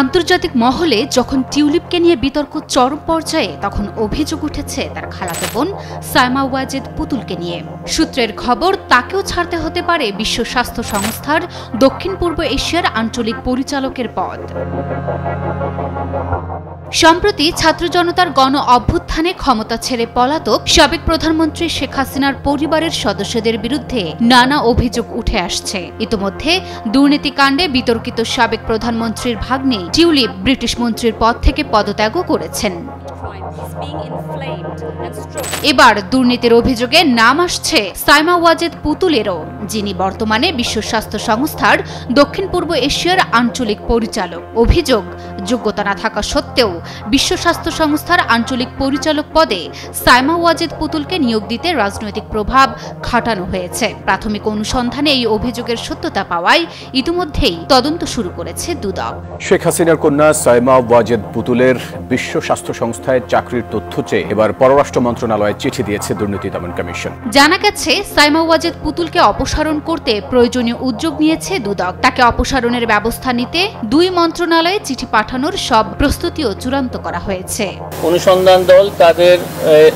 আন্তর্জাতিক মহলে যখন টিউলিপকে নিয়ে বিতর্ক চরম পর্যায়ে তখন অভিযোগ উঠেছে তার খালাতো বোন সাইমা ওয়াজেদ পুতুলকে নিয়ে। সূত্রের খবর, তাকেও ছাড়তে হতে পারে বিশ্ব স্বাস্থ্য সংস্থার দক্ষিণ পূর্ব এশিয়ার আঞ্চলিক পরিচালকের পদ। সম্প্রতি ছাত্র জনতার গণ অভ্যুত্থানে ক্ষমতা ছেড়ে পলাতক সাবেক প্রধানমন্ত্রী শেখ হাসিনার পরিবারের সদস্যদের বিরুদ্ধে নানা অভিযোগ উঠে আসছে। ইতোমধ্যে দুর্নীতিকাণ্ডে বিতর্কিত সাবেক প্রধানমন্ত্রীর ভাগ্নে টিউলিপ ব্রিটিশ মন্ত্রীর পদ থেকে পদত্যাগও করেছেন। এবার দুর্নীতির অভিযোগে নাম আসছে সাইমা ওয়াজেদ পুতুলেরও, যিনি বর্তমানে বিশ্ব স্বাস্থ্য সংস্থার দক্ষিণ পূর্ব এশিয়ার আঞ্চলিক পরিচালক। অভিযোগ, যোগ্যতা না থাকা সত্ত্বেও বিশ্ব স্বাস্থ্য সংস্থার আঞ্চলিক পরিচালক পদে সাইমা ওয়াজেদ পুতুলকে নিয়োগ দিতে রাজনৈতিক প্রভাব খাটানো হয়েছে। প্রাথমিক অনুসন্ধানে এই অভিযোগের সত্যতা পাওয়ায় ইতিমধ্যেই তদন্ত শুরু করেছে দুদক। শেখ হাসিনার কন্যা সাইমা ওয়াজেদ পুতুলের বিশ্ব স্বাস্থ্য সংস্থায় চাকরির তথ্য চেয়ে এবার পররাষ্ট্র মন্ত্রণালয়ে চিঠি দিয়েছে দুর্নীতি দমন কমিশন। জানা গেছে, সাইমা ওয়াজেদ পুতুলকে অপসারণ করতে প্রয়োজনীয় উদ্যোগ নিয়েছে দুদক। তাকে অপসারণের ব্যবস্থা নিতে দুই মন্ত্রণালয়ে চিঠি পাঠানোর সব প্রস্তুতিও চূড়ান্ত করা হয়েছে। অনুসন্ধান দল তাদের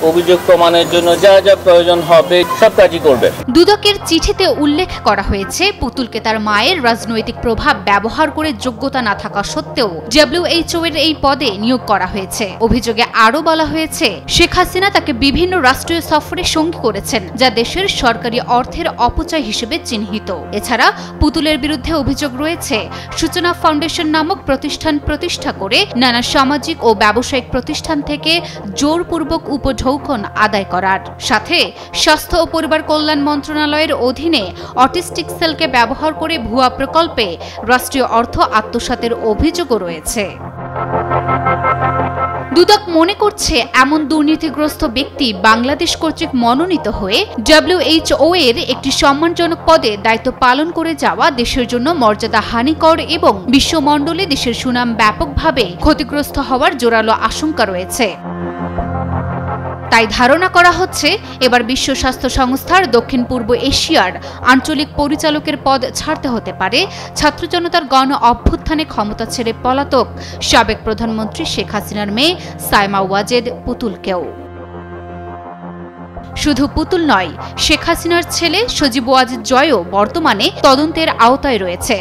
অভিযোগ প্রমাণের জন্য যা যা প্রয়োজন হবে সব কাজই করবে। দুদকের চিঠিতে উল্লেখ করা হয়েছে, পুতুলকে তার মায়ের রাজনৈতিক প্রভাব ব্যবহার করে যোগ্যতা না থাকা সত্ত্বেও WHO এর এই পদে নিয়োগ করা হয়েছে। অভিযোগে আরও বলা হয়েছে, শেখ হাসিনা তাকে বিভিন্ন রাষ্ট্রীয় সফরে সঙ্গী করেছেন, যা দেশের সরকারি অর্থের অপচয় হিসেবে চিহ্নিত। এছাড়া পুতুলের বিরুদ্ধে অভিযোগ রয়েছে সূচনা ফাউন্ডেশন নামক প্রতিষ্ঠান প্রতিষ্ঠা করে নানা সামাজিক ও ব্যবসায়িক প্রতিষ্ঠান থেকে জোরপূর্বক উপঢৌকন আদায় করার সাথে স্বাস্থ্য ও পরিবার কল্যাণ মন্ত্রণালয়ের অধীনে অটিস্টিক সেলকে ব্যবহার করে ভুয়া প্রকল্পে রাষ্ট্রীয় অর্থ আত্মসাতের অভিযোগও রয়েছে। দুদক মনে করছে, এমন দুর্নীতিগ্রস্ত ব্যক্তি বাংলাদেশ কর্তৃক মনোনীত হয়ে WHO এর একটি সম্মানজনক পদে দায়িত্ব পালন করে যাওয়া দেশের জন্য মর্যাদা হানিকর এবং বিশ্বমণ্ডলে দেশের সুনাম ব্যাপকভাবে ক্ষতিগ্রস্ত হওয়ার জোরালো আশঙ্কা রয়েছে। তাই ধারণা করা হচ্ছে, এবার বিশ্ব স্বাস্থ্য সংস্থার দক্ষিণ পূর্ব এশিয়ার আঞ্চলিক পরিচালকের পদ ছাড়তে হতে পারে ছাত্র জনতার গণ অভ্যুত্থানে ক্ষমতা ছেড়ে পলাতক সাবেক প্রধানমন্ত্রী শেখ হাসিনার মেয়ে সাইমা ওয়াজেদ পুতুলকেও। শুধু পুতুল নয়, শেখ হাসিনার ছেলে সজীব ওয়াজেদ জয়ও বর্তমানে তদন্তের আওতায় রয়েছে।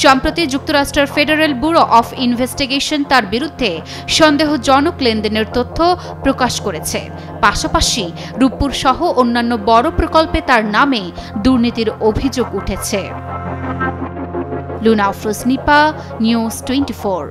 সম্প্রতি যুক্তরাষ্ট্রের ফেডারেল ব্যুরো অফ ইনভেস্টিগেশন তার বিরুদ্ধে সন্দেহজনক লেনদেনের তথ্য প্রকাশ করেছে। পাশাপাশি রূপপুর সহ অন্যান্য বড় প্রকল্পে তার নামে দুর্নীতির অভিযোগ উঠেছে। লুনা আফরোজ নিপা, নিউজ 24।